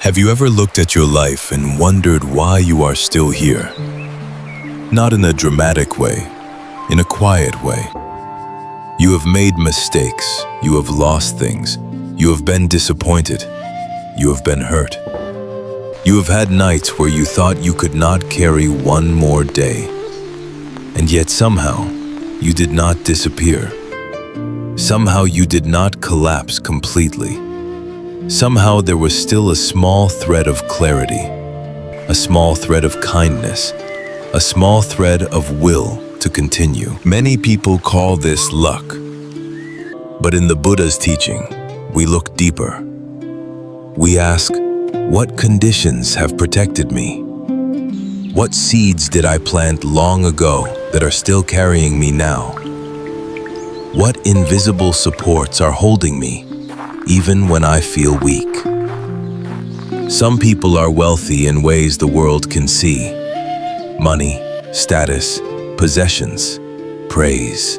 Have you ever looked at your life and wondered why you are still here? Not in a dramatic way, in a quiet way. You have made mistakes, you have lost things, you have been disappointed, you have been hurt. You have had nights where you thought you could not carry one more day. And yet somehow, you did not disappear. Somehow you did not collapse completely. Somehow there was still a small thread of clarity, a small thread of kindness, a small thread of will to continue. Many people call this luck. But in the Buddha's teaching, we look deeper. We ask, what conditions have protected me? What seeds did I plant long ago that are still carrying me now? What invisible supports are holding me, even when I feel weak? Some people are wealthy in ways the world can see. Money, status, possessions, praise.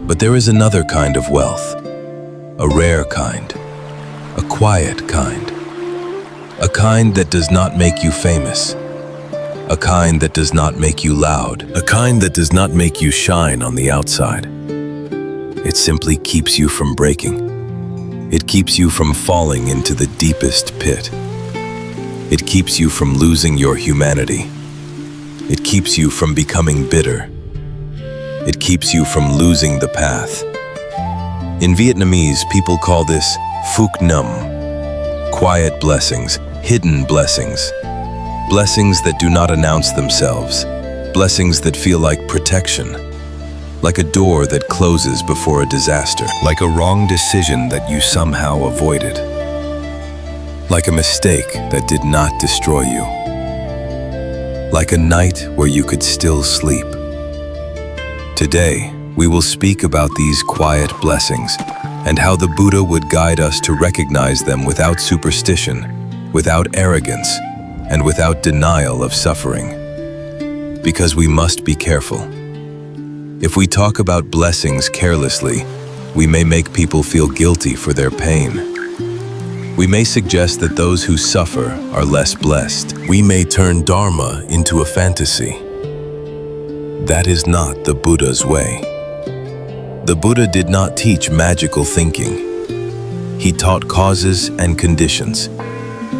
But there is another kind of wealth, a rare kind, a quiet kind, a kind that does not make you famous, a kind that does not make you loud, a kind that does not make you shine on the outside. It simply keeps you from breaking. It keeps you from falling into the deepest pit. It keeps you from losing your humanity. It keeps you from becoming bitter. It keeps you from losing the path. In Vietnamese, people call this Phuc Nam, quiet blessings, hidden blessings, blessings that do not announce themselves, blessings that feel like protection, like a door that closes before a disaster, like a wrong decision that you somehow avoided, like a mistake that did not destroy you, like a night where you could still sleep. Today, we will speak about these quiet blessings and how the Buddha would guide us to recognize them without superstition, without arrogance, and without denial of suffering. Because we must be careful. If we talk about blessings carelessly, we may make people feel guilty for their pain. We may suggest that those who suffer are less blessed. We may turn Dharma into a fantasy. That is not the Buddha's way. The Buddha did not teach magical thinking. He taught causes and conditions.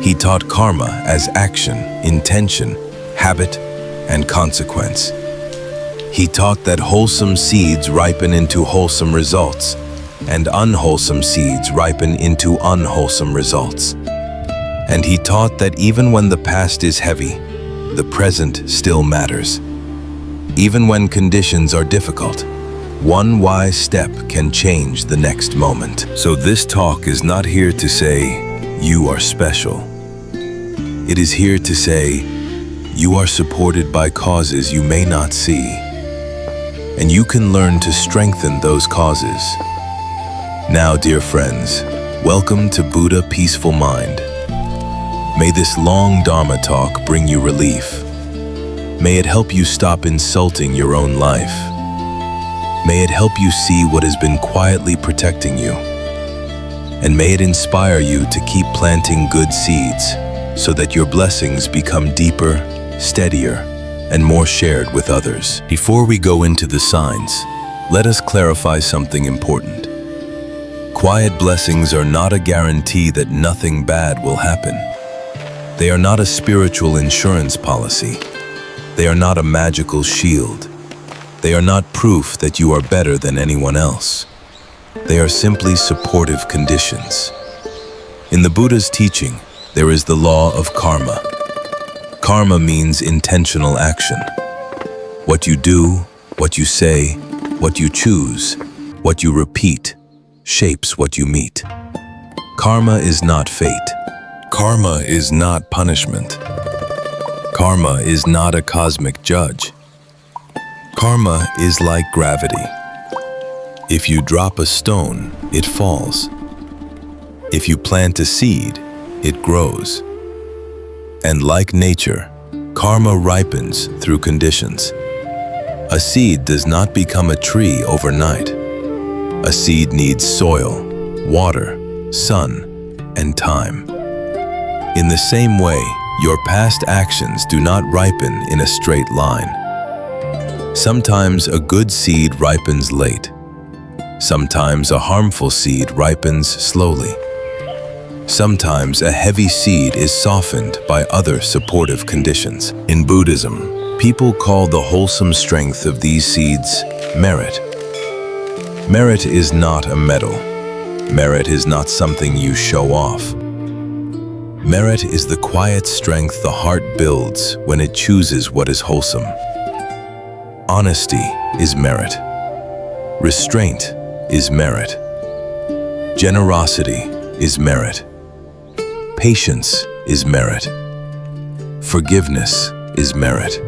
He taught karma as action, intention, habit, and consequence. He taught that wholesome seeds ripen into wholesome results, and unwholesome seeds ripen into unwholesome results. And he taught that even when the past is heavy, the present still matters. Even when conditions are difficult, one wise step can change the next moment. So this talk is not here to say, you are special. It is here to say, you are supported by causes you may not see, and you can learn to strengthen those causes. Now, dear friends, welcome to Buddha Peaceful Mind. May this long Dharma talk bring you relief. May it help you stop insulting your own life. May it help you see what has been quietly protecting you. And may it inspire you to keep planting good seeds so that your blessings become deeper, steadier, and more shared with others. Before we go into the signs, let us clarify something important. Quiet blessings are not a guarantee that nothing bad will happen. They are not a spiritual insurance policy. They are not a magical shield. They are not proof that you are better than anyone else. They are simply supportive conditions. In the Buddha's teaching, there is the law of karma. Karma means intentional action. What you do, what you say, what you choose, what you repeat, shapes what you meet. Karma is not fate. Karma is not punishment. Karma is not a cosmic judge. Karma is like gravity. If you drop a stone, it falls. If you plant a seed, it grows. And like nature, karma ripens through conditions. A seed does not become a tree overnight. A seed needs soil, water, sun, and time. In the same way, your past actions do not ripen in a straight line. Sometimes a good seed ripens late. Sometimes a harmful seed ripens slowly. Sometimes a heavy seed is softened by other supportive conditions. In Buddhism, people call the wholesome strength of these seeds merit. Merit is not a medal. Merit is not something you show off. Merit is the quiet strength the heart builds when it chooses what is wholesome. Honesty is merit. Restraint is merit. Generosity is merit. Patience is merit. Forgiveness is merit.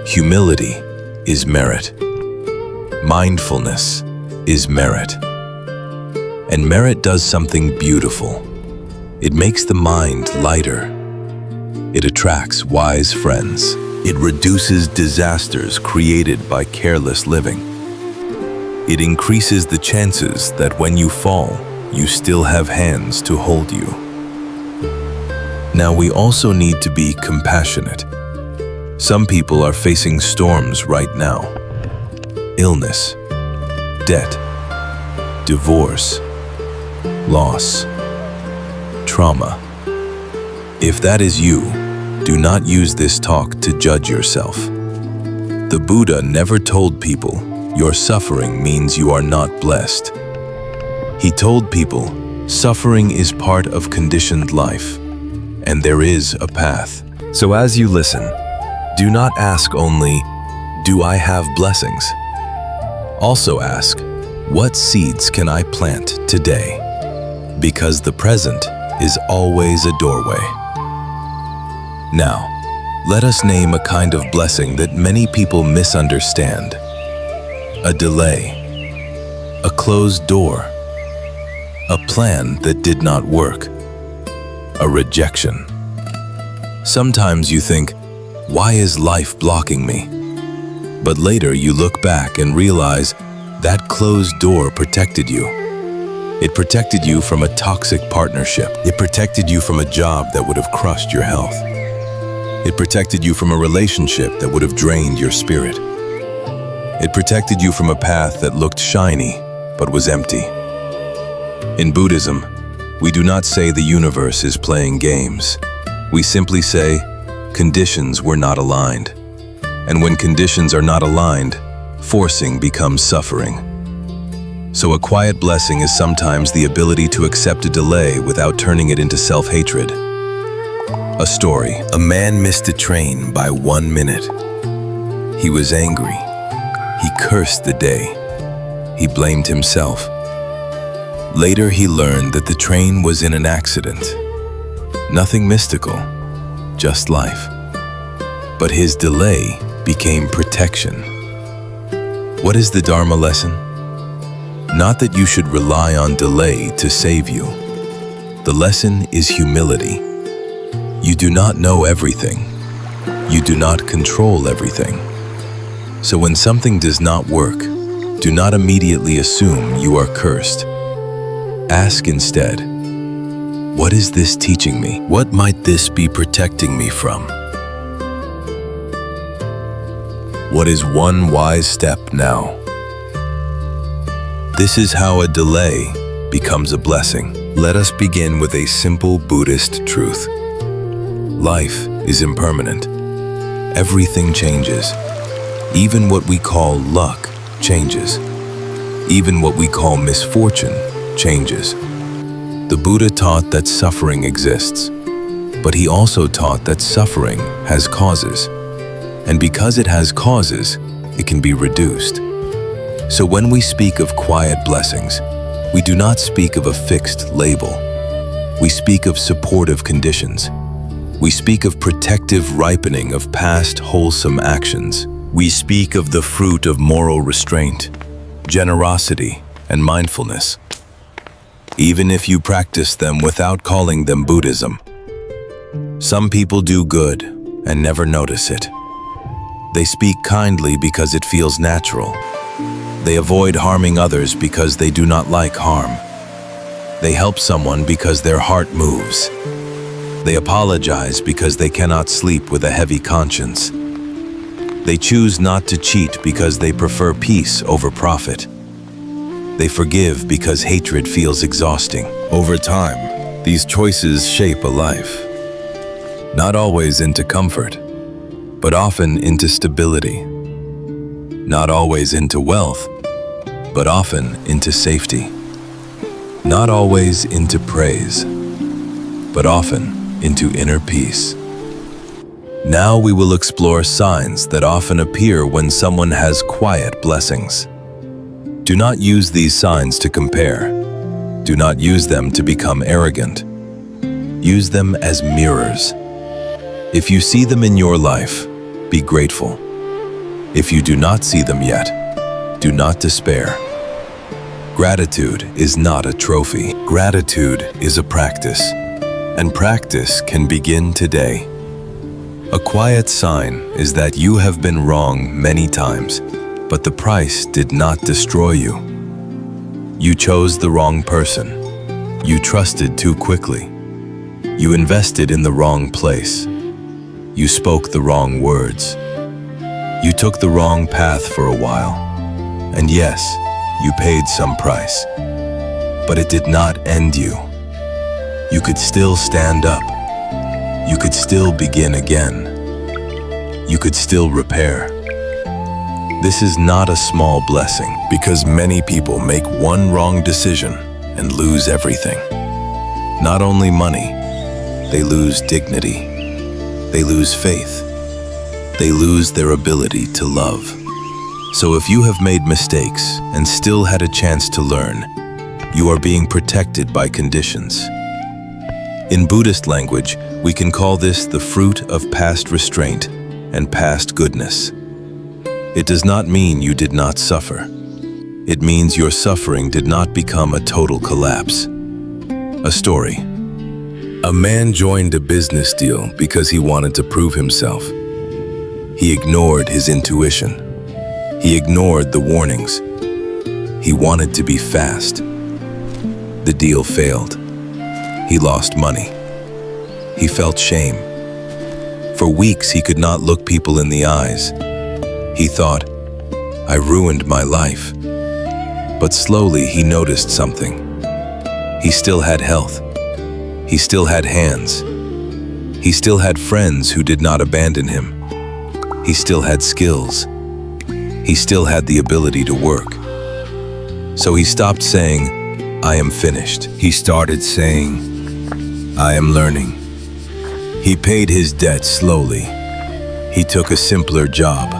Humility is merit. Mindfulness is merit. And merit does something beautiful. It makes the mind lighter. It attracts wise friends. It reduces disasters created by careless living. It increases the chances that when you fall, you still have hands to hold you. Now, we also need to be compassionate. Some people are facing storms right now. Illness, debt, divorce, loss, trauma. If that is you, do not use this talk to judge yourself. The Buddha never told people, your suffering means you are not blessed. He told people, suffering is part of conditioned life, and there is a path. So as you listen, do not ask only, do I have blessings? Also ask, what seeds can I plant today? Because the present is always a doorway. Now, let us name a kind of blessing that many people misunderstand. A delay, a closed door, a plan that did not work, a rejection. Sometimes you think, why is life blocking me? But later you look back and realize that closed door protected you. It protected you from a toxic partnership. It protected you from a job that would have crushed your health. It protected you from a relationship that would have drained your spirit. It protected you from a path that looked shiny but was empty. In Buddhism, we do not say the universe is playing games. We simply say conditions were not aligned. And when conditions are not aligned, forcing becomes suffering. So a quiet blessing is sometimes the ability to accept a delay without turning it into self-hatred. A story. A man missed a train by 1 minute. He was angry. He cursed the day. He blamed himself. Later he learned that the train was in an accident. Nothing mystical, just life. But his delay became protection. What is the Dharma lesson? Not that you should rely on delay to save you. The lesson is humility. You do not know everything. You do not control everything. So when something does not work, do not immediately assume you are cursed. Ask instead, what is this teaching me? What might this be protecting me from? What is one wise step now? This is how a delay becomes a blessing. Let us begin with a simple Buddhist truth. Life is impermanent. Everything changes. Even what we call luck changes. Even what we call misfortune changes. The Buddha taught that suffering exists, but he also taught that suffering has causes. And because it has causes, it can be reduced. So when we speak of quiet blessings, we do not speak of a fixed label. We speak of supportive conditions. We speak of protective ripening of past wholesome actions. We speak of the fruit of moral restraint, generosity, and mindfulness. Even if you practice them without calling them Buddhism. Some people do good and never notice it. They speak kindly because it feels natural. They avoid harming others because they do not like harm. They help someone because their heart moves. They apologize because they cannot sleep with a heavy conscience. They choose not to cheat because they prefer peace over profit. They forgive because hatred feels exhausting. Over time, these choices shape a life. Not always into comfort, but often into stability. Not always into wealth, but often into safety. Not always into praise, but often into inner peace. Now we will explore signs that often appear when someone has quiet blessings. Do not use these signs to compare. Do not use them to become arrogant. Use them as mirrors. If you see them in your life, be grateful. If you do not see them yet, do not despair. Gratitude is not a trophy. Gratitude is a practice, and practice can begin today. A quiet sign is that you have been wrong many times, but the price did not destroy you. You chose the wrong person. You trusted too quickly. You invested in the wrong place. You spoke the wrong words. You took the wrong path for a while. And yes, you paid some price. But it did not end you. You could still stand up. You could still begin again. You could still repair. This is not a small blessing, because many people make one wrong decision and lose everything. Not only money, they lose dignity. They lose faith. They lose their ability to love. So if you have made mistakes and still had a chance to learn, you are being protected by conditions. In Buddhist language, we can call this the fruit of past restraint and past goodness. It does not mean you did not suffer. It means your suffering did not become a total collapse. A story. A man joined a business deal because he wanted to prove himself. He ignored his intuition. He ignored the warnings. He wanted to be fast. The deal failed. He lost money. He felt shame. For weeks, he could not look people in the eyes. He thought, I ruined my life. But slowly he noticed something. He still had health. He still had hands. He still had friends who did not abandon him. He still had skills. He still had the ability to work. So he stopped saying, I am finished. He started saying, I am learning. He paid his debt slowly. He took a simpler job.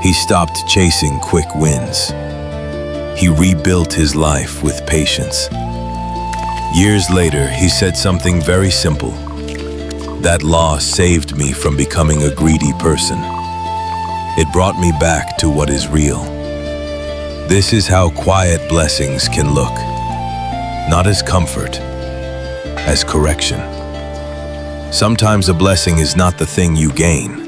He stopped chasing quick wins. He rebuilt his life with patience. Years later, he said something very simple. That loss saved me from becoming a greedy person. It brought me back to what is real. This is how quiet blessings can look. Not as comfort, as correction. Sometimes a blessing is not the thing you gain.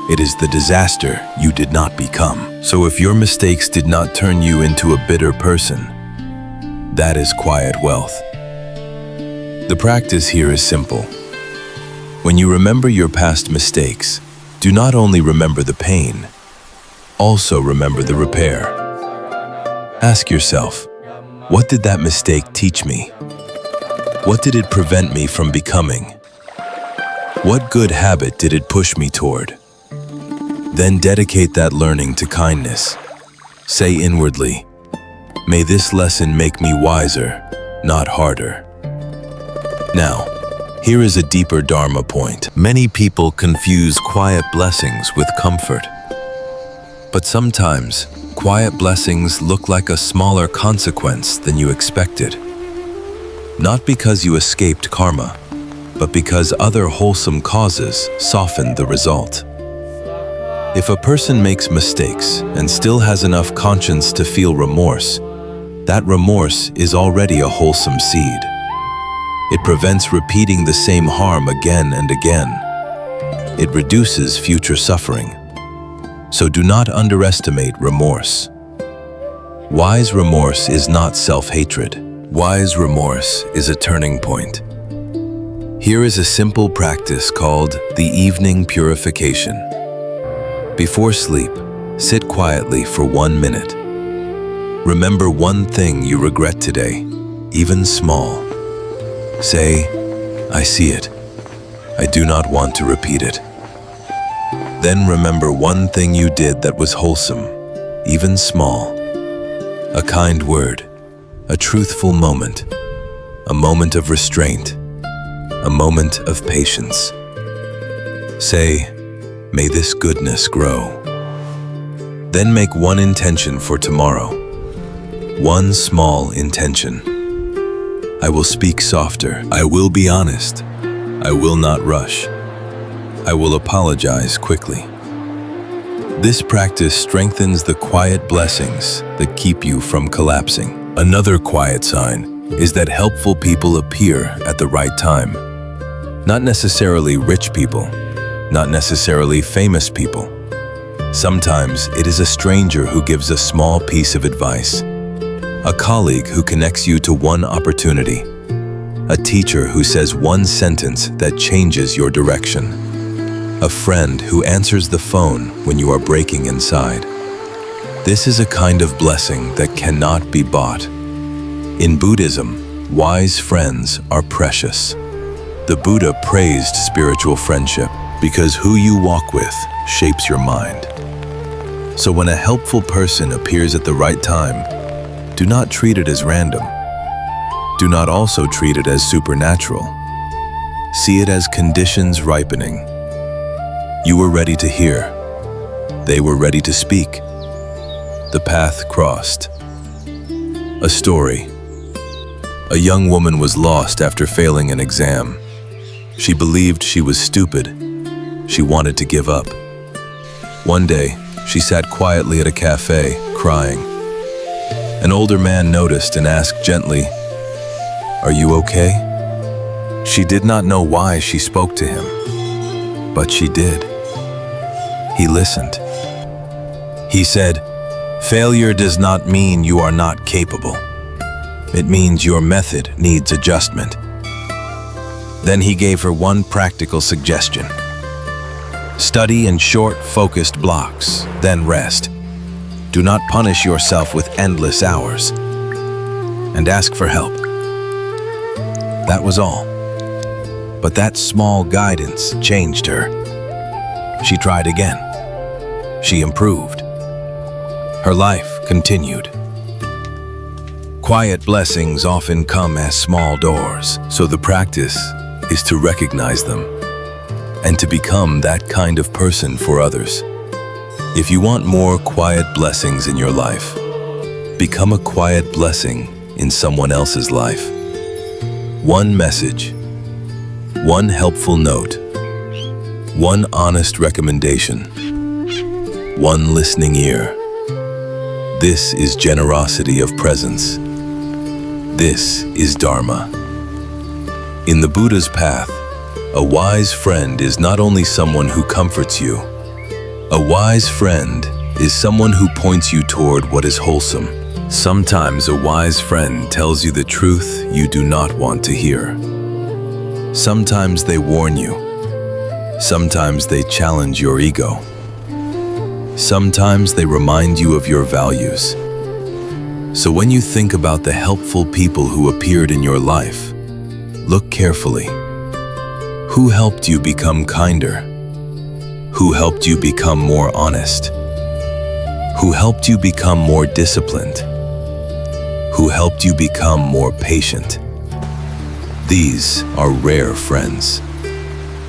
It is the disaster you did not become. So if your mistakes did not turn you into a bitter person, that is quiet wealth. The practice here is simple. When you remember your past mistakes, do not only remember the pain, also remember the repair. Ask yourself, what did that mistake teach me? What did it prevent me from becoming? What good habit did it push me toward? Then dedicate that learning to kindness. Say inwardly, may this lesson make me wiser, not harder. Now, here is a deeper Dharma point. Many people confuse quiet blessings with comfort. But sometimes, quiet blessings look like a smaller consequence than you expected. Not because you escaped karma, but because other wholesome causes softened the result. If a person makes mistakes and still has enough conscience to feel remorse, that remorse is already a wholesome seed. It prevents repeating the same harm again and again. It reduces future suffering. So do not underestimate remorse. Wise remorse is not self-hatred. Wise remorse is a turning point. Here is a simple practice called the evening purification. Before sleep, sit quietly for 1 minute. Remember one thing you regret today, even small. Say, "I see it. I do not want to repeat it." Then remember one thing you did that was wholesome, even small. A kind word, a truthful moment, a moment of restraint, a moment of patience. Say, "May this goodness grow." Then make one intention for tomorrow. One small intention. I will speak softer. I will be honest. I will not rush. I will apologize quickly. This practice strengthens the quiet blessings that keep you from collapsing. Another quiet sign is that helpful people appear at the right time. Not necessarily rich people, not necessarily famous people. Sometimes it is a stranger who gives a small piece of advice, a colleague who connects you to one opportunity, a teacher who says one sentence that changes your direction, a friend who answers the phone when you are breaking inside. This is a kind of blessing that cannot be bought. In Buddhism, wise friends are precious. The Buddha praised spiritual friendship because who you walk with shapes your mind. So when a helpful person appears at the right time, do not treat it as random. Do not also treat it as supernatural. See it as conditions ripening. You were ready to hear. They were ready to speak. The path crossed. A story. A young woman was lost after failing an exam. She believed she was stupid. She wanted to give up. One day, she sat quietly at a cafe, crying. An older man noticed and asked gently, "Are you okay?" She did not know why she spoke to him, but she did. He listened. He said, "Failure does not mean you are not capable. It means your method needs adjustment." Then he gave her one practical suggestion. Study in short, focused blocks, then rest. Do not punish yourself with endless hours. And ask for help. That was all. But that small guidance changed her. She tried again. She improved. Her life continued. Quiet blessings often come as small doors, so the practice is to recognize them and to become that kind of person for others. If you want more quiet blessings in your life, become a quiet blessing in someone else's life. One message, one helpful note, one honest recommendation, one listening ear. This is generosity of presence. This is Dharma. In the Buddha's path, a wise friend is not only someone who comforts you. A wise friend is someone who points you toward what is wholesome. Sometimes a wise friend tells you the truth you do not want to hear. Sometimes they warn you. Sometimes they challenge your ego. Sometimes they remind you of your values. So when you think about the helpful people who appeared in your life, look carefully. Who helped you become kinder? Who helped you become more honest? Who helped you become more disciplined? Who helped you become more patient? These are rare friends.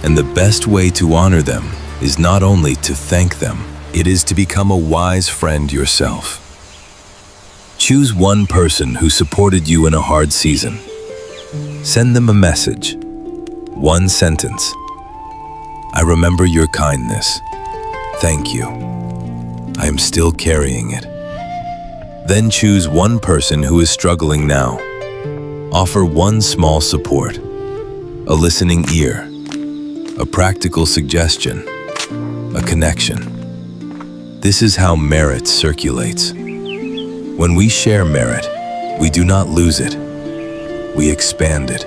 And the best way to honor them is not only to thank them, it is to become a wise friend yourself. Choose one person who supported you in a hard season. Send them a message. One sentence. I remember your kindness. Thank you. I am still carrying it. Then choose one person who is struggling now. Offer one small support, a listening ear, a practical suggestion, a connection. This is how merit circulates. When we share merit, we do not lose it, we expand it.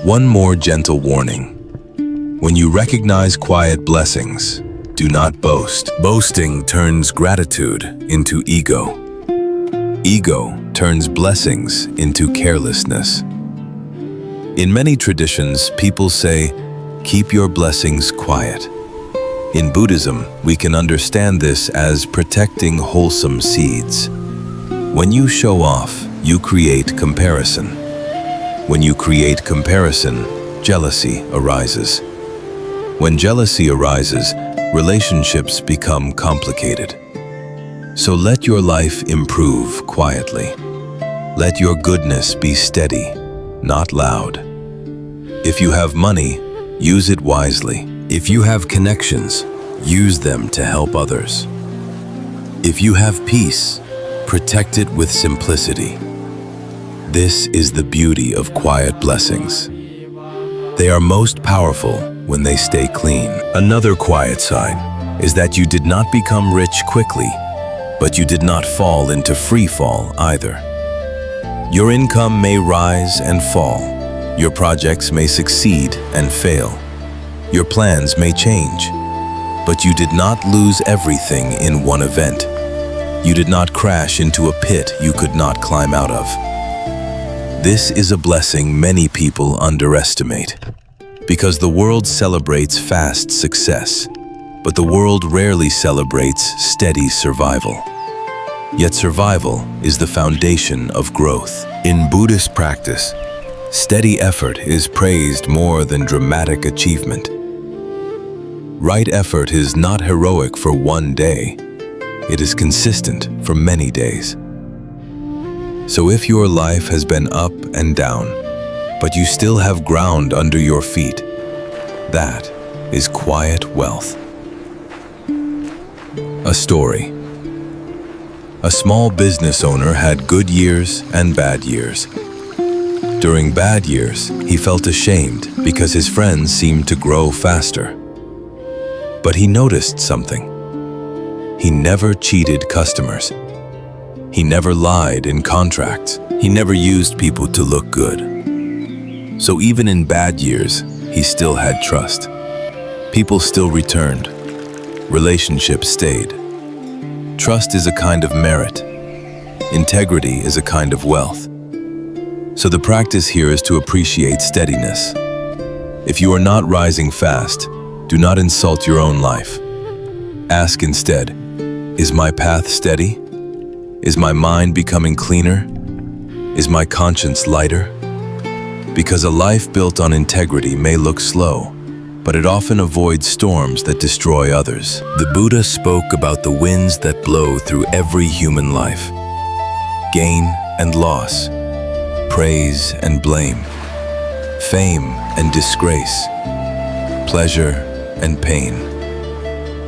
One more gentle warning. When you recognize quiet blessings, do not boast. Boasting turns gratitude into ego. Ego turns blessings into carelessness. In many traditions, people say, "Keep your blessings quiet." In Buddhism, we can understand this as protecting wholesome seeds. When you show off, you create comparison. When you create comparison, jealousy arises. When jealousy arises, relationships become complicated. So let your life improve quietly. Let your goodness be steady, not loud. If you have money, use it wisely. If you have connections, use them to help others. If you have peace, protect it with simplicity. This is the beauty of quiet blessings. They are most powerful when they stay clean. Another quiet sign is that you did not become rich quickly, but you did not fall into free fall either. Your income may rise and fall. Your projects may succeed and fail. Your plans may change, but you did not lose everything in one event. You did not crash into a pit you could not climb out of. This is a blessing many people underestimate, because the world celebrates fast success, but the world rarely celebrates steady survival. Yet survival is the foundation of growth. In Buddhist practice, steady effort is praised more than dramatic achievement. Right effort is not heroic for one day. It is consistent for many days. So if your life has been up and down, but you still have ground under your feet, that is quiet wealth. A story. A small business owner had good years and bad years. During bad years, he felt ashamed because his friends seemed to grow faster. But he noticed something. He never cheated customers. He never lied in contracts. He never used people to look good. So even in bad years, he still had trust. People still returned. Relationships stayed. Trust is a kind of merit. Integrity is a kind of wealth. So the practice here is to appreciate steadiness. If you are not rising fast, do not insult your own life. Ask instead, is my path steady? Is my mind becoming cleaner? Is my conscience lighter? Because a life built on integrity may look slow, but it often avoids storms that destroy others. The Buddha spoke about the winds that blow through every human life. Gain and loss, praise and blame, fame and disgrace, pleasure and pain.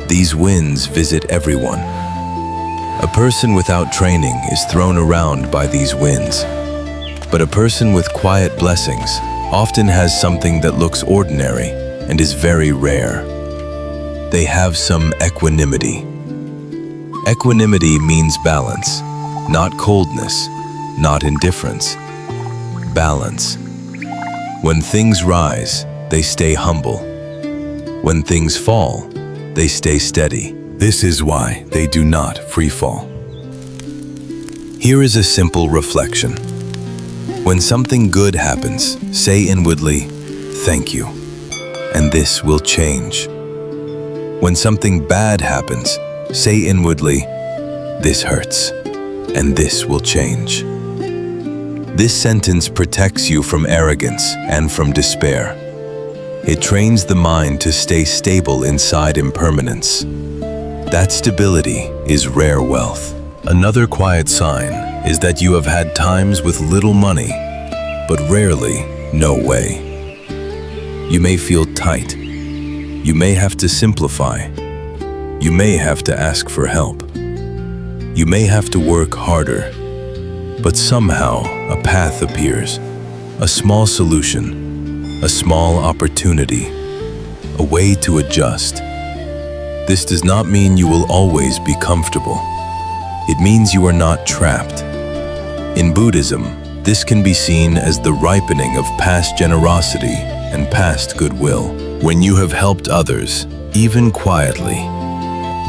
These winds visit everyone. A person without training is thrown around by these winds. But a person with quiet blessings often has something that looks ordinary and is very rare. They have some equanimity. Equanimity means balance, not coldness, not indifference. Balance. When things rise, they stay humble. When things fall, they stay steady. This is why they do not free fall. Here is a simple reflection. When something good happens, say inwardly, "Thank you," and this will change. When something bad happens, say inwardly, "This hurts," and this will change. This sentence protects you from arrogance and from despair. It trains the mind to stay stable inside impermanence. That stability is rare wealth. Another quiet sign is that you have had times with little money, but rarely no way. You may feel tight. You may have to simplify. You may have to ask for help. You may have to work harder. But somehow a path appears, a small solution, a small opportunity, a way to adjust. This does not mean you will always be comfortable. It means you are not trapped. In Buddhism, This can be seen as the ripening of past generosity and past goodwill. When you have helped others, even quietly,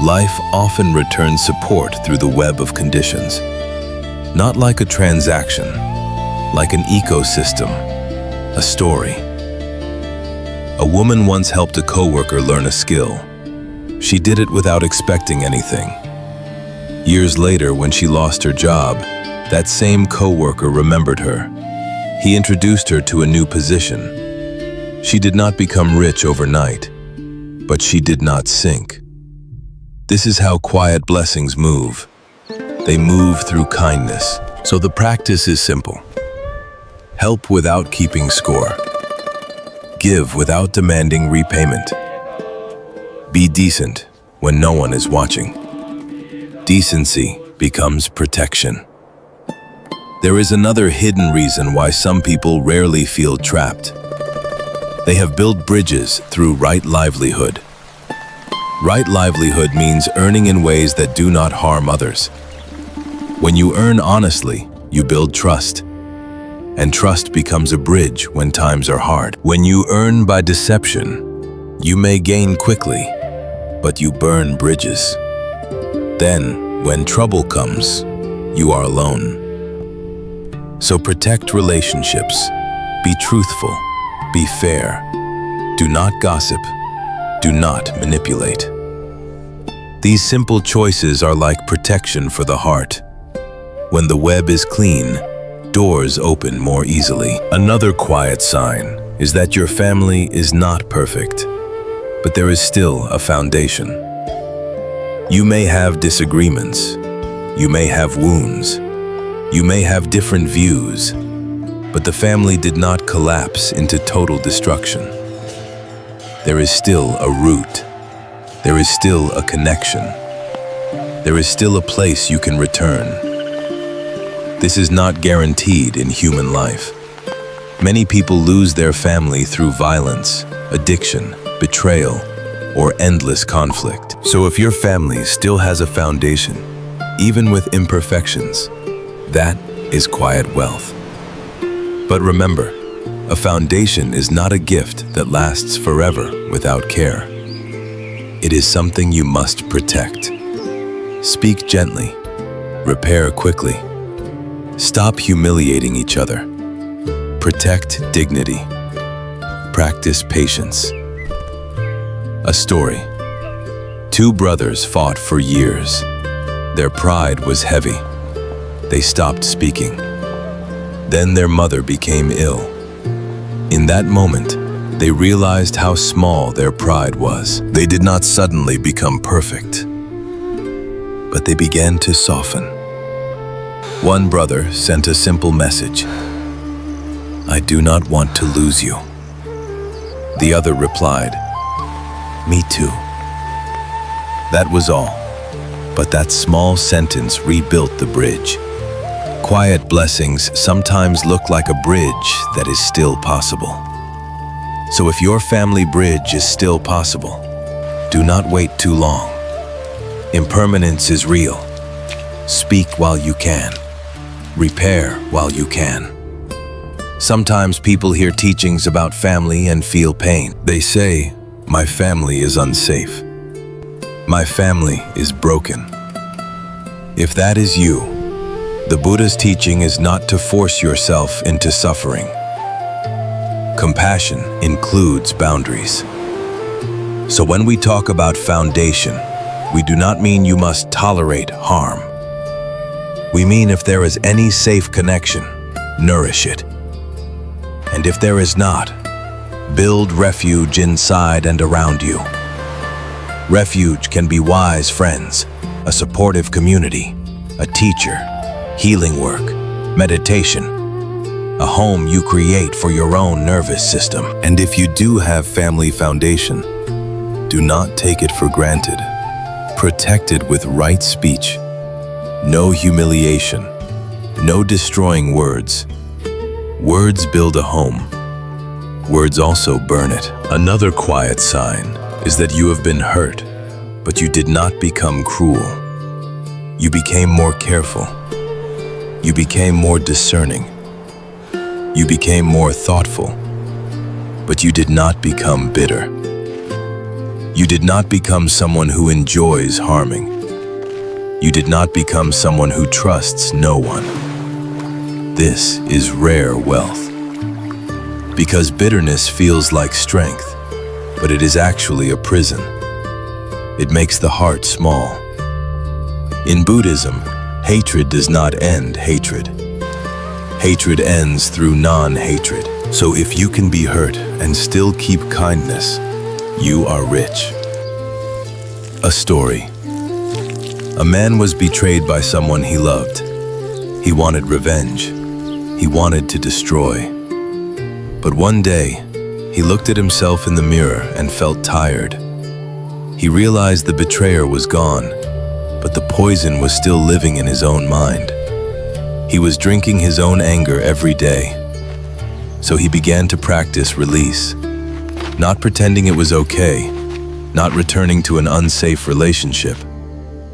life often returns support through the web of conditions. Not like a transaction, like an ecosystem, a story. A woman once helped a coworker learn a skill. She did it without expecting anything. Years later, when she lost her job, that same coworker remembered her. He introduced her to a new position. She did not become rich overnight, but she did not sink. This is how quiet blessings move. They move through kindness. So the practice is simple. Help without keeping score. Give without demanding repayment. Be decent when no one is watching. Decency becomes protection. There is another hidden reason why some people rarely feel trapped. They have built bridges through right livelihood. Right livelihood means earning in ways that do not harm others. When you earn honestly, you build trust. And trust becomes a bridge when times are hard. When you earn by deception, you may gain quickly, but you burn bridges. Then, when trouble comes, you are alone. So protect relationships. Be truthful. Be fair. Do not gossip. Do not manipulate. These simple choices are like protection for the heart. When the web is clean, doors open more easily. Another quiet sign is that your family is not perfect, but there is still a foundation. You may have disagreements, you may have wounds, you may have different views, but the family did not collapse into total destruction. There is still a root, there is still a connection, there is still a place you can return. This is not guaranteed in human life. Many people lose their family through violence, addiction, betrayal, or endless conflict. So if your family still has a foundation, even with imperfections, that is quiet wealth. But remember, a foundation is not a gift that lasts forever without care. It is something you must protect. Speak gently, repair quickly. Stop humiliating each other. Protect dignity. Practice patience. A story. Two brothers fought for years. Their pride was heavy. They stopped speaking. Then their mother became ill. In that moment, they realized how small their pride was. They did not suddenly become perfect, but they began to soften. One brother sent a simple message: "I do not want to lose you." The other replied, "Me too." That was all, but that small sentence rebuilt the bridge. Quiet blessings sometimes look like a bridge that is still possible. So if your family bridge is still possible, do not wait too long. Impermanence is real. Speak while you can. Repair while you can. Sometimes people hear teachings about family and feel pain. They say, "My family is unsafe. My family is broken." If that is you, the Buddha's teaching is not to force yourself into suffering. Compassion includes boundaries. So when we talk about foundation, we do not mean you must tolerate harm. We mean if there is any safe connection, nourish it. And if there is not, build refuge inside and around you. Refuge can be wise friends, a supportive community, a teacher, healing work, meditation, a home you create for your own nervous system. And if you do have family foundation, do not take it for granted. Protect it with right speech. No humiliation, no destroying words. Words build a home. Words also burn it. Another quiet sign is that you have been hurt, but you did not become cruel. You became more careful. You became more discerning. You became more thoughtful, but you did not become bitter. You did not become someone who enjoys harming. You did not become someone who trusts no one. This is rare wealth. Because bitterness feels like strength, but it is actually a prison. It makes the heart small. In Buddhism, hatred does not end hatred. Hatred ends through non-hatred. So if you can be hurt and still keep kindness, you are rich. A story. A man was betrayed by someone he loved. He wanted revenge. He wanted to destroy. But one day, he looked at himself in the mirror and felt tired. He realized the betrayer was gone, but the poison was still living in his own mind. He was drinking his own anger every day. So he began to practice release, not pretending it was okay, not returning to an unsafe relationship,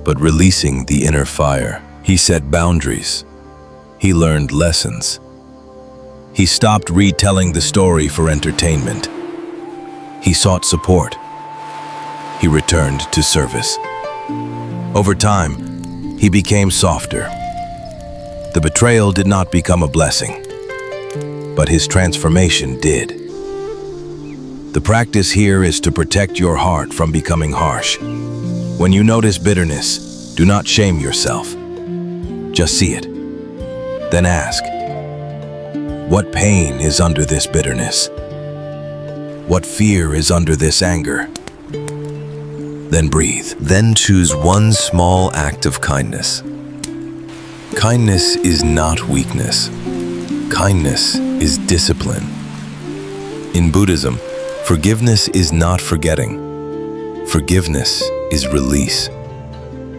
but releasing the inner fire. He set boundaries. He learned lessons. He stopped retelling the story for entertainment. He sought support. He returned to service. Over time, he became softer. The betrayal did not become a blessing, but his transformation did. The practice here is to protect your heart from becoming harsh. When you notice bitterness, do not shame yourself. Just see it. Then ask, what pain is under this bitterness? What fear is under this anger? Then breathe. Then choose one small act of kindness. Kindness is not weakness. Kindness is discipline. In Buddhism, forgiveness is not forgetting. Forgiveness is release.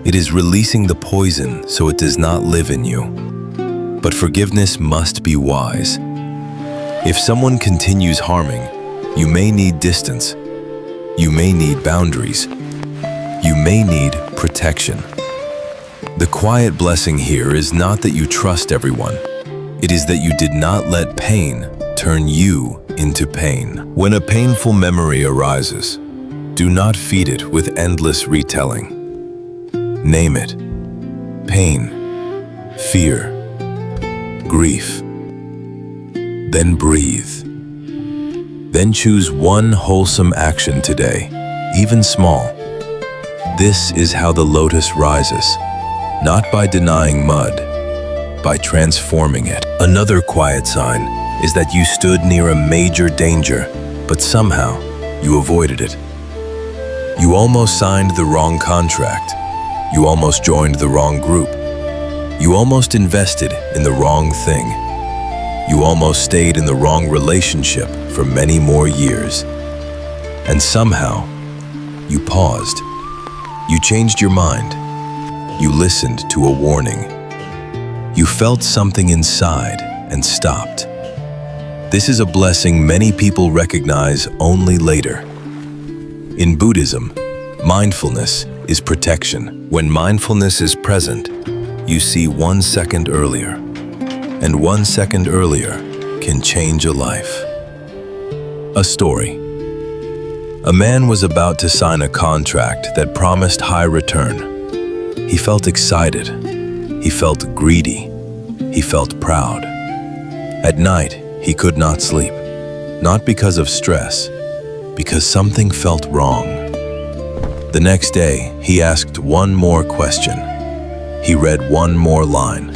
It is releasing the poison so it does not live in you. But forgiveness must be wise. If someone continues harming, you may need distance. You may need boundaries. You may need protection. The quiet blessing here is not that you trust everyone. It is that you did not let pain turn you into pain. When a painful memory arises, do not feed it with endless retelling. Name it. Pain, fear, grief. Then breathe. Then choose one wholesome action today, even small. This is how the lotus rises, not by denying mud, by transforming it. Another quiet sign is that you stood near a major danger, but somehow you avoided it. You almost signed the wrong contract. You almost joined the wrong group. You almost invested in the wrong thing. You almost stayed in the wrong relationship for many more years. And somehow, you paused. You changed your mind. You listened to a warning. You felt something inside and stopped. This is a blessing many people recognize only later. In Buddhism, mindfulness is protection. When mindfulness is present, you see 1 second earlier, and 1 second earlier can change a life. A story. A man was about to sign a contract that promised high return. He felt excited. He felt greedy. He felt proud. At night, he could not sleep, not because of stress, because something felt wrong. The next day, he asked one more question. He read one more line.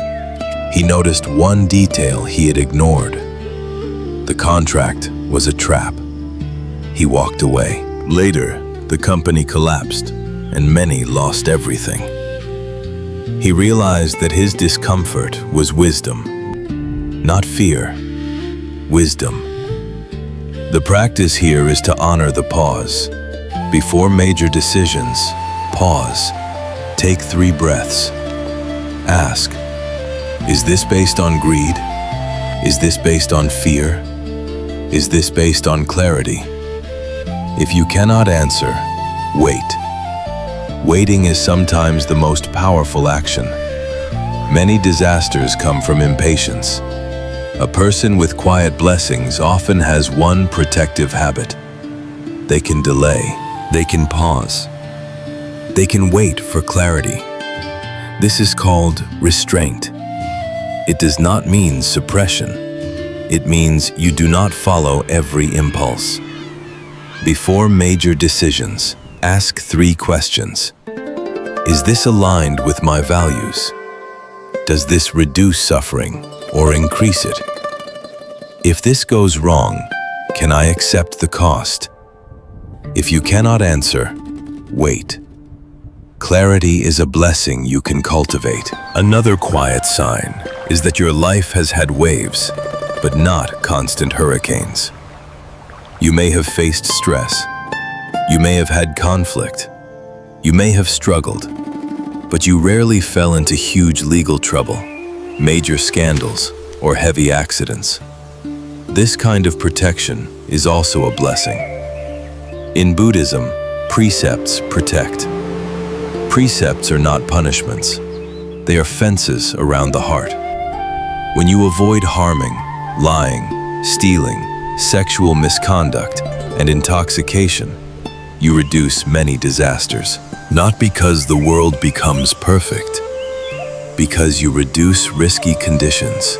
He noticed one detail he had ignored. The contract was a trap. He walked away. Later, the company collapsed, and many lost everything. He realized that his discomfort was wisdom, not fear, wisdom. The practice here is to honor the pause. Before major decisions, pause. Take 3 breaths. Ask, is this based on greed? Is this based on fear? Is this based on clarity? If you cannot answer, wait. Waiting is sometimes the most powerful action. Many disasters come from impatience. A person with quiet blessings often has one protective habit. They can delay. They can pause. They can wait for clarity. This is called restraint. It does not mean suppression. It means you do not follow every impulse. Before major decisions, ask 3 questions. Is this aligned with my values? Does this reduce suffering or increase it? If this goes wrong, can I accept the cost? If you cannot answer, wait. Clarity is a blessing you can cultivate. Another quiet sign is that your life has had waves, but not constant hurricanes. You may have faced stress. You may have had conflict. You may have struggled, but you rarely fell into huge legal trouble, major scandals, or heavy accidents. This kind of protection is also a blessing. In Buddhism, precepts protect. Precepts are not punishments. They are fences around the heart. When you avoid harming, lying, stealing, sexual misconduct, and intoxication, you reduce many disasters. Not because the world becomes perfect, because you reduce risky conditions.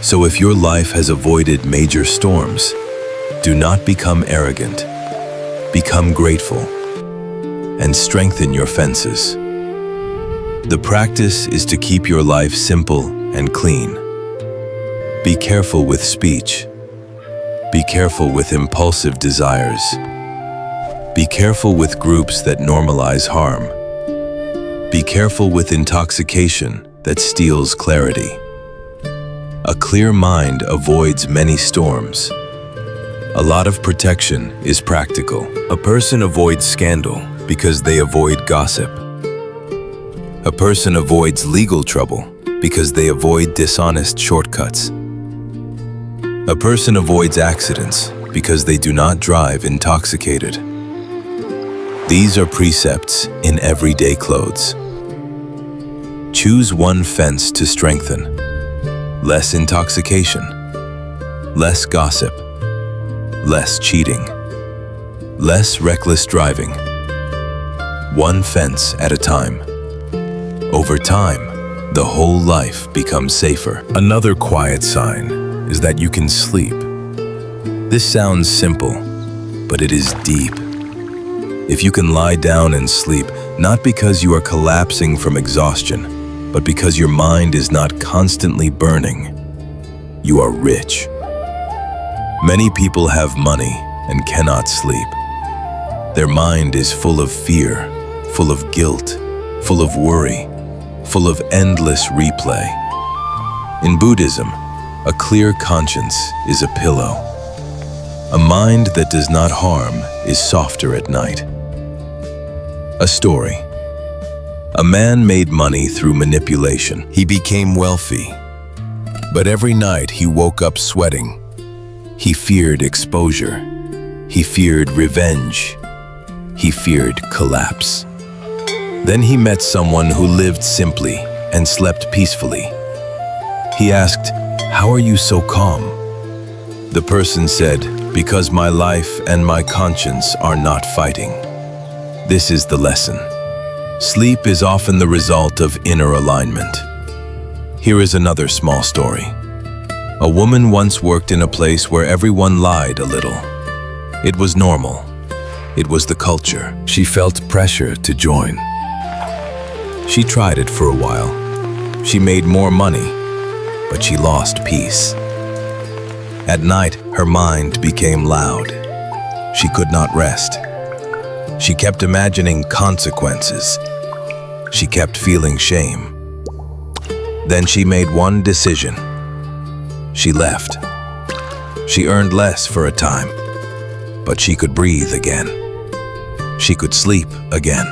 So if your life has avoided major storms, do not become arrogant. Become grateful and strengthen your fences. The practice is to keep your life simple and clean. Be careful with speech. Be careful with impulsive desires. Be careful with groups that normalize harm. Be careful with intoxication that steals clarity. A clear mind avoids many storms. A lot of protection is practical. A person avoids scandal because they avoid gossip. A person avoids legal trouble because they avoid dishonest shortcuts. A person avoids accidents because they do not drive intoxicated. These are precepts in everyday clothes. Choose one fence to strengthen. Less intoxication, less gossip, less cheating, less reckless driving. One fence at a time. Over time, the whole life becomes safer. Another quiet sign is that you can sleep. This sounds simple, but it is deep. If you can lie down and sleep, not because you are collapsing from exhaustion, but because your mind is not constantly burning, you are rich. Many people have money and cannot sleep. Their mind is full of fear, full of guilt, full of worry, full of endless replay. In Buddhism, a clear conscience is a pillow. A mind that does not harm is softer at night. A story. A man made money through manipulation. He became wealthy. But every night he woke up sweating. He feared exposure. He feared revenge. He feared collapse. Then he met someone who lived simply and slept peacefully. He asked, "How are you so calm?" The person said, "Because my life and my conscience are not fighting." This is the lesson. Sleep is often the result of inner alignment. Here is another small story. A woman once worked in a place where everyone lied a little. It was normal. It was the culture. She felt pressure to join. She tried it for a while. She made more money, but she lost peace. At night, her mind became loud. She could not rest. She kept imagining consequences. She kept feeling shame. Then she made one decision. She left. She earned less for a time, but she could breathe again. She could sleep again.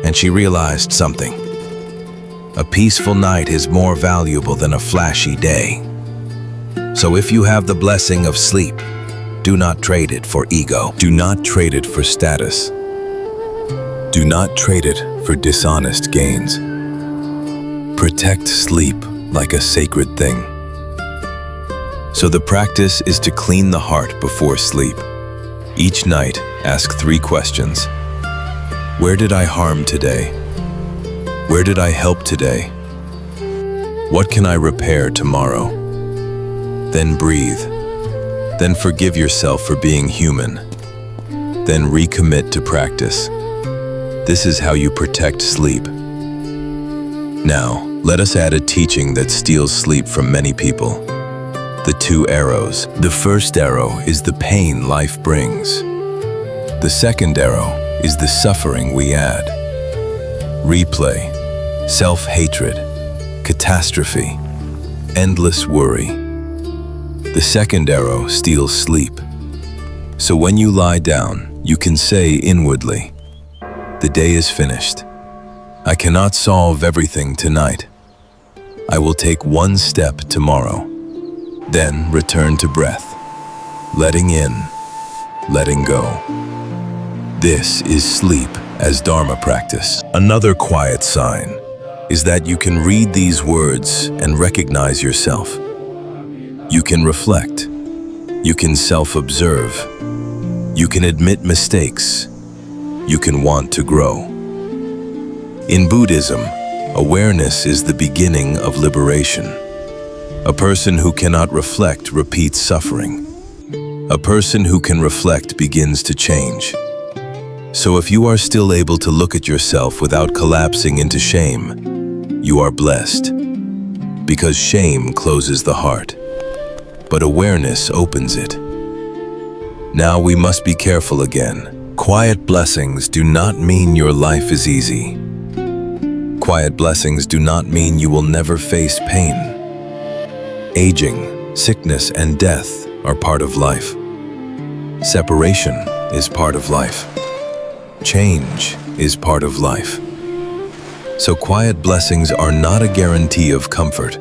And she realized something. A peaceful night is more valuable than a flashy day. So if you have the blessing of sleep, do not trade it for ego. Do not trade it for status. Do not trade it for dishonest gains. Protect sleep like a sacred thing. So the practice is to clean the heart before sleep. Each night, ask 3 questions. Where did I harm today? Where did I help today? What can I repair tomorrow? Then breathe. Then forgive yourself for being human. Then recommit to practice. This is how you protect sleep. Now, let us add a teaching that steals sleep from many people. The 2 arrows. The first arrow is the pain life brings. The second arrow is the suffering we add. Replay, self-hatred, catastrophe, endless worry. The second arrow steals sleep. So when you lie down, you can say inwardly, "The day is finished. I cannot solve everything tonight. I will take 1 step tomorrow." Then return to breath, letting in, letting go. This is sleep as Dharma practice. Another quiet sign is that you can read these words and recognize yourself. You can reflect. You can self-observe. You can admit mistakes. You can want to grow. In Buddhism, awareness is the beginning of liberation. A person who cannot reflect repeats suffering. A person who can reflect begins to change. So if you are still able to look at yourself without collapsing into shame, you are blessed. Because shame closes the heart, but awareness opens it. Now we must be careful again. Quiet blessings do not mean your life is easy. Quiet blessings do not mean you will never face pain. Aging, sickness, and death are part of life. Separation is part of life. Change is part of life. So quiet blessings are not a guarantee of comfort.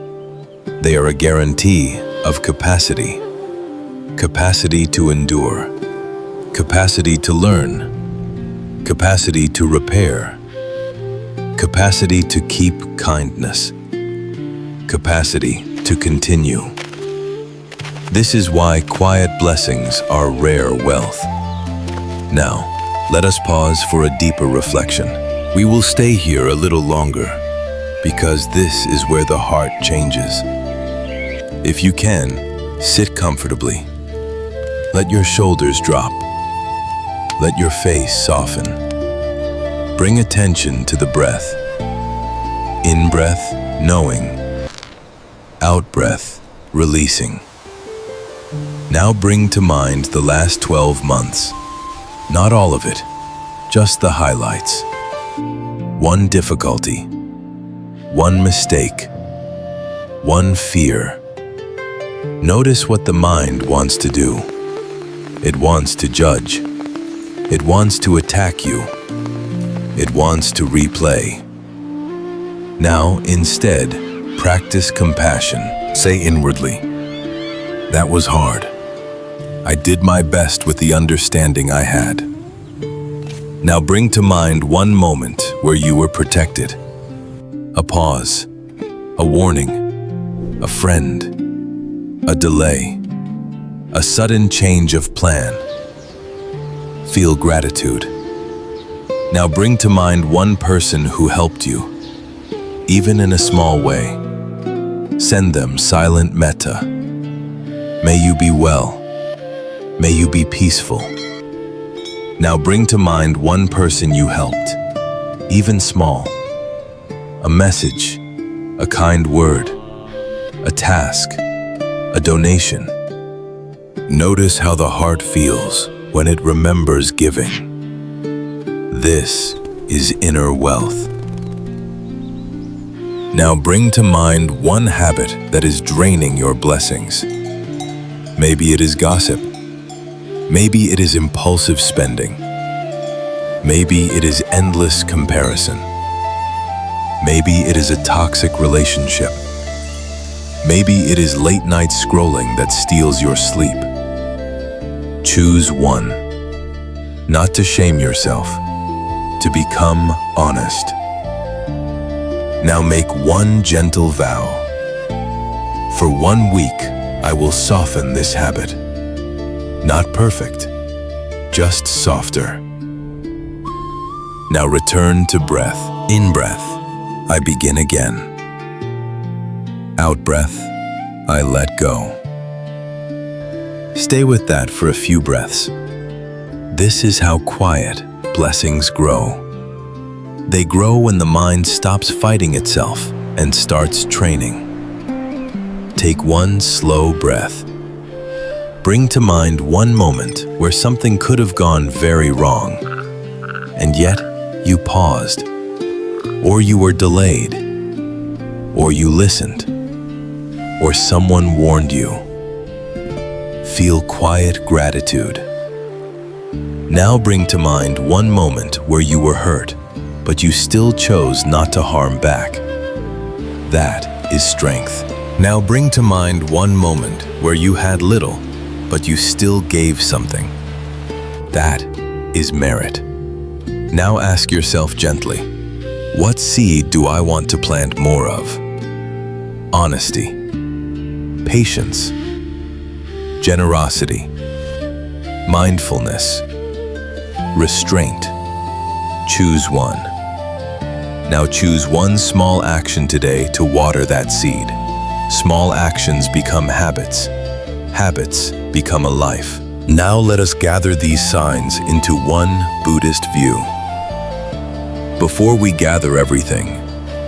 They are a guarantee of capacity. Capacity to endure. Capacity to learn. Capacity to repair. Capacity to keep kindness. Capacity to continue. This is why quiet blessings are rare wealth. Now, let us pause for a deeper reflection. We will stay here a little longer, because this is where the heart changes. If you can, sit comfortably. Let your shoulders drop. Let your face soften. Bring attention to the breath. In breath, knowing. Out breath, releasing. Now bring to mind the last 12 months. Not all of it, just the highlights. 1 difficulty, 1 mistake, 1 fear. Notice what the mind wants to do. It wants to judge. It wants to attack you. It wants to replay. Now, instead, practice compassion. Say inwardly, "That was hard. I did my best with the understanding I had." Now bring to mind 1 moment where you were protected. A pause, a warning, a friend, a delay, a sudden change of plan. Feel gratitude. Now bring to mind 1 person who helped you, even in a small way. Send them silent metta. May you be well. May you be peaceful. Now bring to mind 1 person you helped, even small. A message, a kind word, a task, a donation. Notice how the heart feels when it remembers giving. This is inner wealth. Now bring to mind 1 habit that is draining your blessings. Maybe it is gossip. Maybe it is impulsive spending. Maybe it is endless comparison. Maybe it is a toxic relationship. Maybe it is late night scrolling that steals your sleep. Choose 1. Not to shame yourself, to become honest. Now make 1 gentle vow. For 1 week, I will soften this habit. Not perfect, just softer. Now return to breath. In breath, I begin again. Out breath, I let go. Stay with that for a few breaths. This is how quiet blessings grow. They grow when the mind stops fighting itself and starts training. Take one slow breath. Bring to mind one moment where something could have gone very wrong, and yet you paused, or you were delayed, or you listened, or someone warned you. Feel quiet gratitude. Now bring to mind one moment where you were hurt, but you still chose not to harm back. That is strength. Now bring to mind one moment where you had little, but you still gave something. That is merit. Now ask yourself gently, what seed do I want to plant more of? Honesty, patience, generosity, mindfulness, restraint. Choose one. Now choose one small action today to water that seed. Small actions become habits. Habits become a life. Now let us gather these signs into one Buddhist view. Before we gather everything,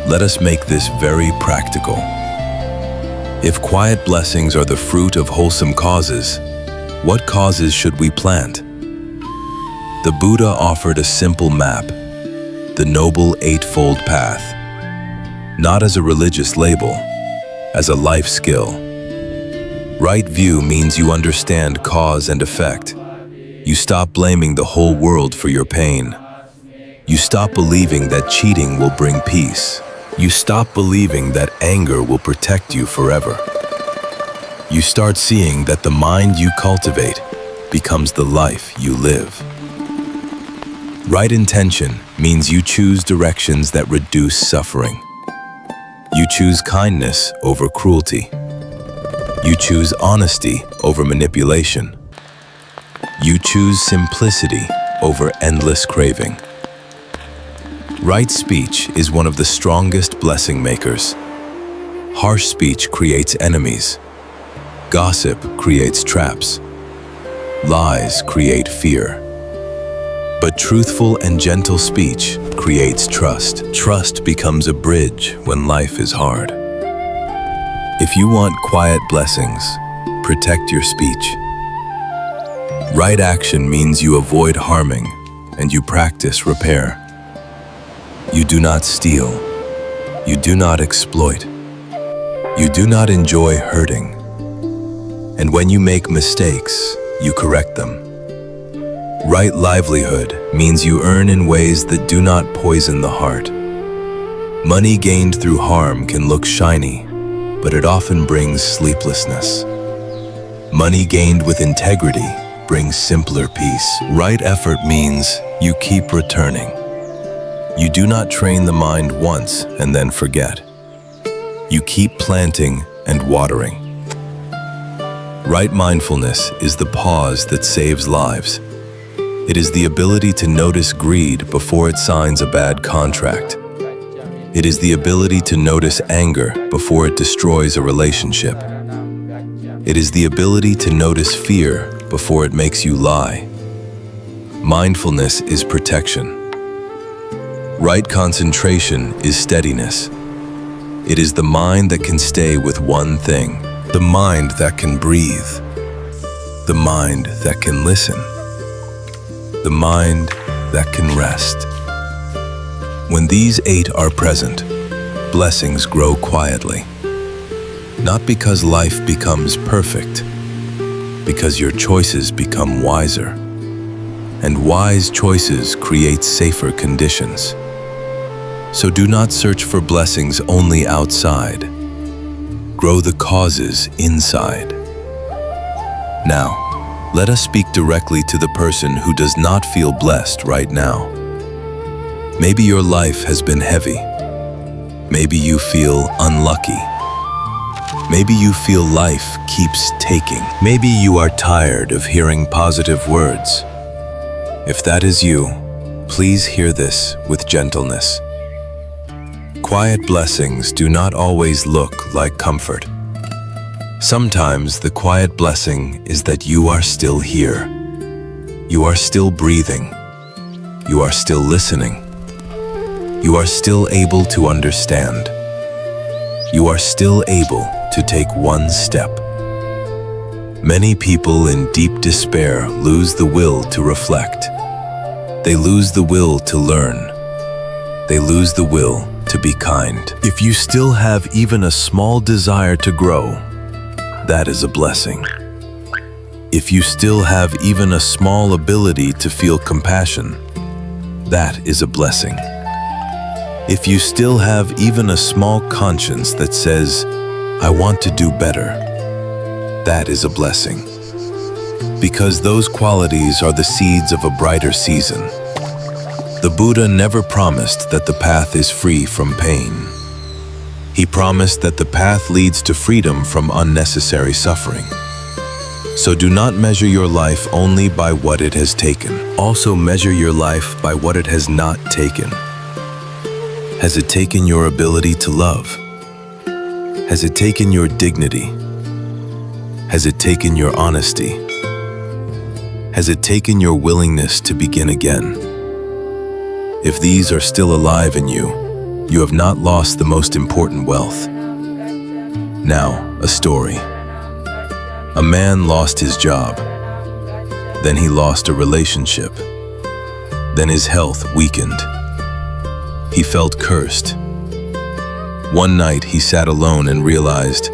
let us make this very practical. If quiet blessings are the fruit of wholesome causes, what causes should we plant? The Buddha offered a simple map, the Noble Eightfold Path, not as a religious label, as a life skill. Right view means you understand cause and effect. You stop blaming the whole world for your pain. You stop believing that cheating will bring peace. You stop believing that anger will protect you forever. You start seeing that the mind you cultivate becomes the life you live. Right intention means you choose directions that reduce suffering. You choose kindness over cruelty. You choose honesty over manipulation. You choose simplicity over endless craving. Right speech is one of the strongest blessing makers. Harsh speech creates enemies. Gossip creates traps. Lies create fear. But truthful and gentle speech creates trust. Trust becomes a bridge when life is hard. If you want quiet blessings, protect your speech. Right action means you avoid harming and you practice repair. You do not steal. You do not exploit. You do not enjoy hurting. And when you make mistakes, you correct them. Right livelihood means you earn in ways that do not poison the heart. Money gained through harm can look shiny, but it often brings sleeplessness. Money gained with integrity brings simpler peace. Right effort means you keep returning. You do not train the mind once and then forget. You keep planting and watering. Right mindfulness is the pause that saves lives. It is the ability to notice greed before it signs a bad contract. It is the ability to notice anger before it destroys a relationship. It is the ability to notice fear before it makes you lie. Mindfulness is protection. Right concentration is steadiness. It is the mind that can stay with one thing, the mind that can breathe, the mind that can listen, the mind that can rest. When these 8 are present, blessings grow quietly. Not because life becomes perfect, because your choices become wiser. And wise choices create safer conditions. So do not search for blessings only outside. Grow the causes inside. Now, let us speak directly to the person who does not feel blessed right now. Maybe your life has been heavy. Maybe you feel unlucky. Maybe you feel life keeps taking. Maybe you are tired of hearing positive words. If that is you, please hear this with gentleness. Quiet blessings do not always look like comfort. Sometimes the quiet blessing is that you are still here. You are still breathing. You are still listening. You are still able to understand. You are still able to take one step. Many people in deep despair lose the will to reflect. They lose the will to learn. They lose the will to be kind. If you still have even a small desire to grow, that is a blessing. If you still have even a small ability to feel compassion, that is a blessing. If you still have even a small conscience that says, I want to do better, that is a blessing. Because those qualities are the seeds of a brighter season. The Buddha never promised that the path is free from pain. He promised that the path leads to freedom from unnecessary suffering. So do not measure your life only by what it has taken. Also measure your life by what it has not taken. Has it taken your ability to love? Has it taken your dignity? Has it taken your honesty? Has it taken your willingness to begin again? If these are still alive in you, you have not lost the most important wealth. Now, a story. A man lost his job. Then he lost a relationship. Then his health weakened. He felt cursed. One night he sat alone and realized,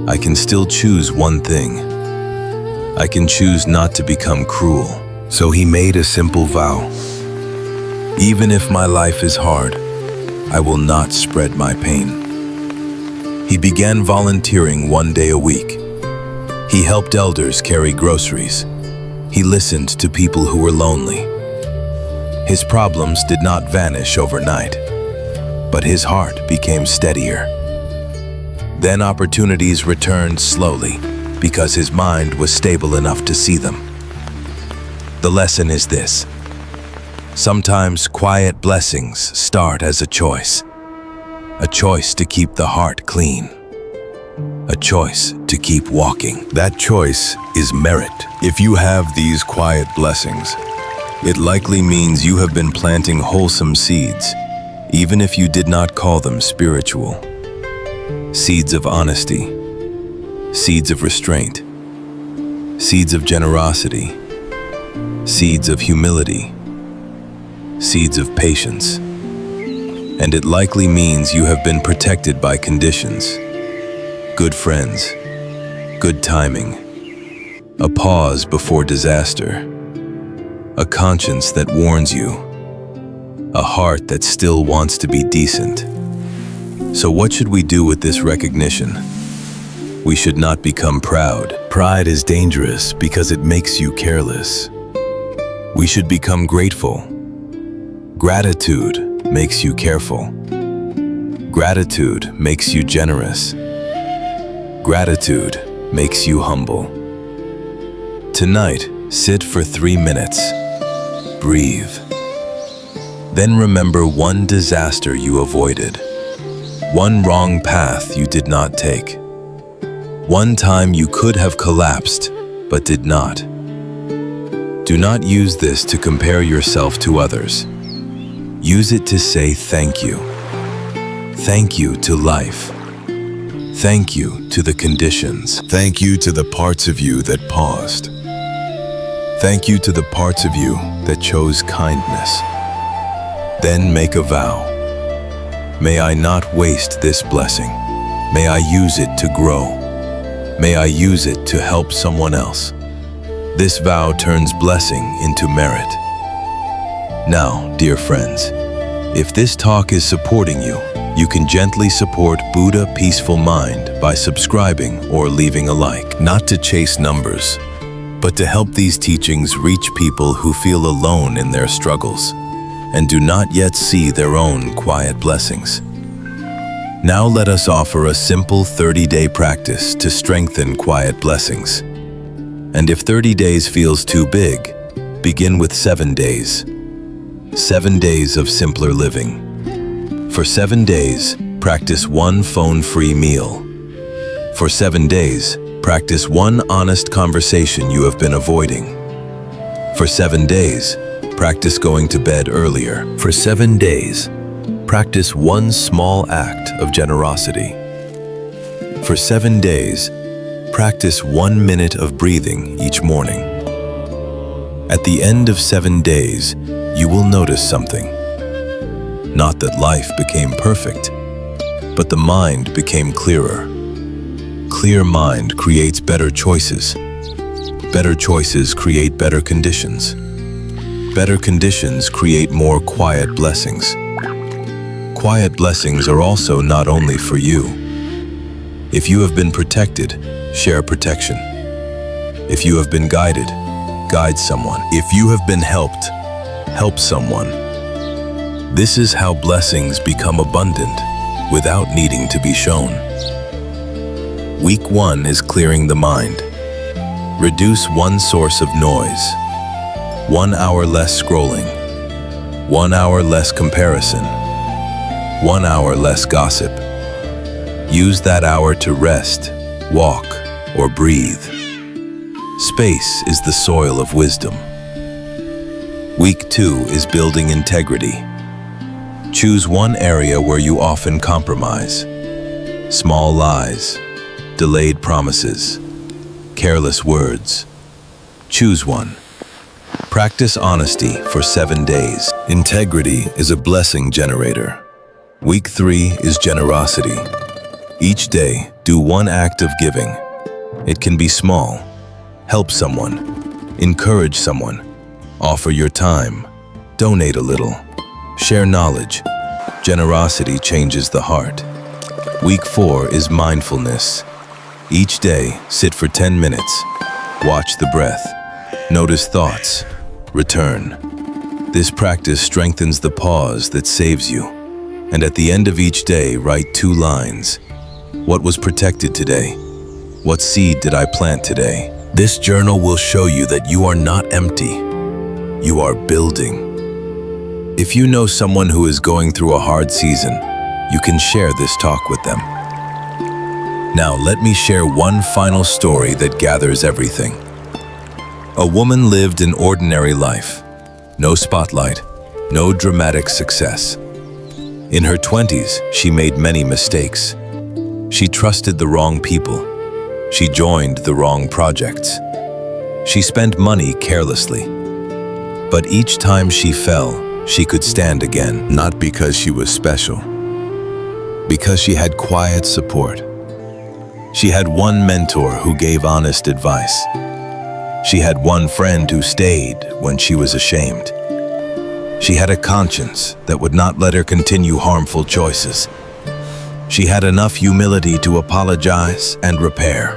I can still choose one thing. I can choose not to become cruel. So he made a simple vow. Even if my life is hard, I will not spread my pain. He began volunteering 1 day a week. He helped elders carry groceries. He listened to people who were lonely. His problems did not vanish overnight, but his heart became steadier. Then opportunities returned slowly because his mind was stable enough to see them. The lesson is this. Sometimes quiet blessings start as a choice to keep the heart clean, a choice to keep walking. That choice is merit. If you have these quiet blessings, it likely means you have been planting wholesome seeds, even if you did not call them spiritual. Seeds of honesty, seeds of restraint, seeds of generosity, seeds of humility, seeds of patience. And it likely means you have been protected by conditions, good friends, good timing, a pause before disaster, a conscience that warns you, a heart that still wants to be decent. So what should we do with this recognition? We should not become proud. Pride is dangerous because it makes you careless. We should become grateful. Gratitude makes you careful. Gratitude makes you generous. Gratitude makes you humble. Tonight, sit for 3 minutes. Breathe. Then remember one disaster you avoided. One wrong path you did not take. One time you could have collapsed, but did not. Do not use this to compare yourself to others. Use it to say thank you. Thank you to life. Thank you to the conditions. Thank you to the parts of you that paused. Thank you to the parts of you that chose kindness. Then make a vow. May I not waste this blessing. May I use it to grow. May I use it to help someone else. This vow turns blessing into merit. Now, dear friends, if this talk is supporting you, you can gently support Buddha Peaceful Mind by subscribing or leaving a like. Not to chase numbers, but to help these teachings reach people who feel alone in their struggles and do not yet see their own quiet blessings. Now let us offer a simple 30-day practice to strengthen quiet blessings. And if 30 days feels too big, begin with 7 days. 7 days of simpler living. For 7 days, practice one phone-free meal. For 7 days, practice one honest conversation you have been avoiding. For 7 days, practice going to bed earlier. For 7 days, practice one small act of generosity. For 7 days, practice 1 minute of breathing each morning. At the end of 7 days, you will notice something. Not that life became perfect, but the mind became clearer. Clear mind creates better choices. Better choices create better conditions. Better conditions create more quiet blessings. Quiet blessings are also not only for you. If you have been protected, share protection. If you have been guided, guide someone. If you have been helped, help someone. This is how blessings become abundant without needing to be shown. Week 1 is clearing the mind. Reduce one source of noise. 1 hour less scrolling. 1 hour less comparison. 1 hour less gossip. Use that hour to rest, walk, or breathe. Space is the soil of wisdom. Week 2 is building integrity. Choose one area where you often compromise. Small lies, delayed promises, careless words. Choose one. Practice honesty for 7 days. Integrity is a blessing generator. Week 3 is generosity. Each day, do one act of giving. It can be small. Help someone. Encourage someone. Offer your time. Donate a little. Share knowledge. Generosity changes the heart. Week 4 is mindfulness. Each day, sit for 10 minutes. Watch the breath. Notice thoughts. Return. This practice strengthens the pause that saves you. And at the end of each day, write 2 lines. What was protected today? What seed did I plant today? This journal will show you that you are not empty. You are building. If you know someone who is going through a hard season, you can share this talk with them. Now, let me share one final story that gathers everything. A woman lived an ordinary life. No spotlight, no dramatic success. In her 20s, she made many mistakes. She trusted the wrong people. She joined the wrong projects. She spent money carelessly. But each time she fell, she could stand again, not because she was special, because she had quiet support. She had one mentor who gave honest advice. She had one friend who stayed when she was ashamed. She had a conscience that would not let her continue harmful choices. She had enough humility to apologize and repair.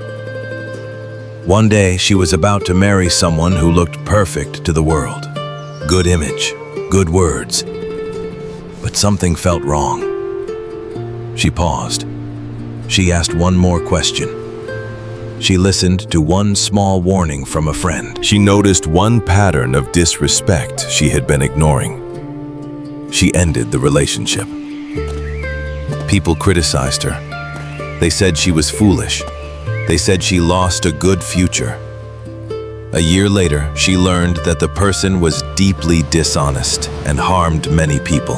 One day, she was about to marry someone who looked perfect to the world. Good image, good words. But something felt wrong. She paused. She asked one more question. She listened to one small warning from a friend. She noticed one pattern of disrespect she had been ignoring. She ended the relationship. People criticized her. They said she was foolish. They said she lost a good future. A year later, she learned that the person was deeply dishonest and harmed many people.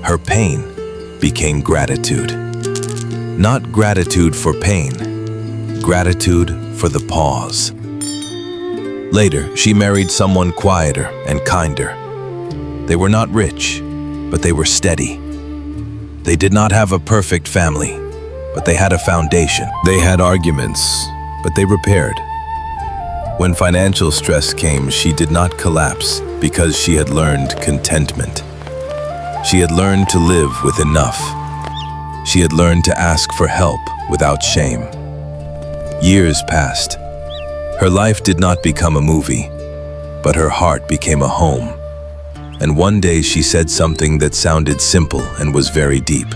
Her pain became gratitude. Not gratitude for pain, gratitude for the pause. Later, she married someone quieter and kinder. They were not rich, but they were steady. They did not have a perfect family, but they had a foundation. They had arguments, but they repaired. When financial stress came, she did not collapse because she had learned contentment. She had learned to live with enough. She had learned to ask for help without shame. Years passed. Her life did not become a movie, but her heart became a home. And one day she said something that sounded simple and was very deep.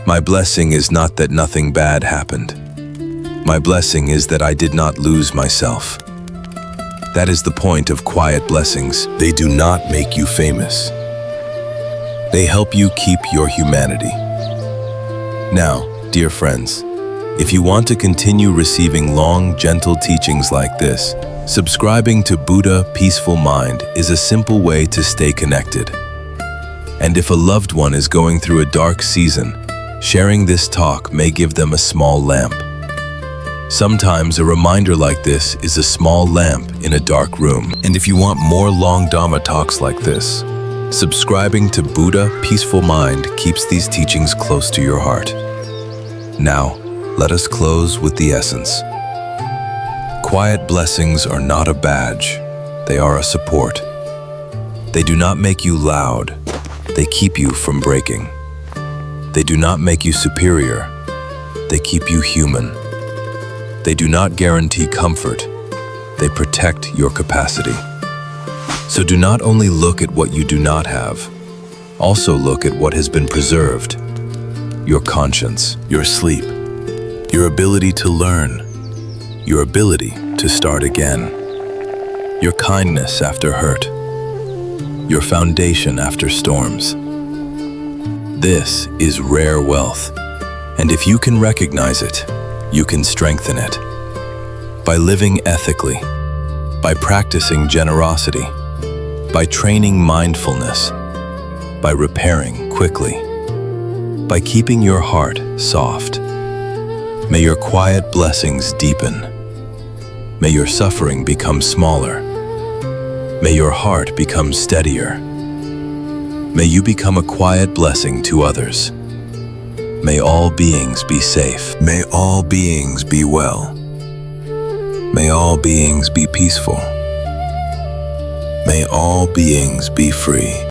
My blessing is not that nothing bad happened. My blessing is that I did not lose myself. That is the point of quiet blessings. They do not make you famous. They help you keep your humanity. Now, dear friends, if you want to continue receiving long, gentle teachings like this, subscribing to Buddha Peaceful Mind is a simple way to stay connected. And if a loved one is going through a dark season, sharing this talk may give them a small lamp. Sometimes a reminder like this is a small lamp in a dark room. And if you want more long Dhamma talks like this, subscribing to Buddha Peaceful Mind keeps these teachings close to your heart. Now, let us close with the essence. Quiet blessings are not a badge, they are a support. They do not make you loud, they keep you from breaking. They do not make you superior, they keep you human. They do not guarantee comfort, they protect your capacity. So do not only look at what you do not have, also look at what has been preserved. Your conscience, your sleep, your ability to learn, your ability to start again, your kindness after hurt, your foundation after storms. This is rare wealth, and if you can recognize it, you can strengthen it. By living ethically, by practicing generosity, by training mindfulness, by repairing quickly, by keeping your heart soft. May your quiet blessings deepen. May your suffering become smaller. May your heart become steadier. May you become a quiet blessing to others. May all beings be safe. May all beings be well. May all beings be peaceful. May all beings be free.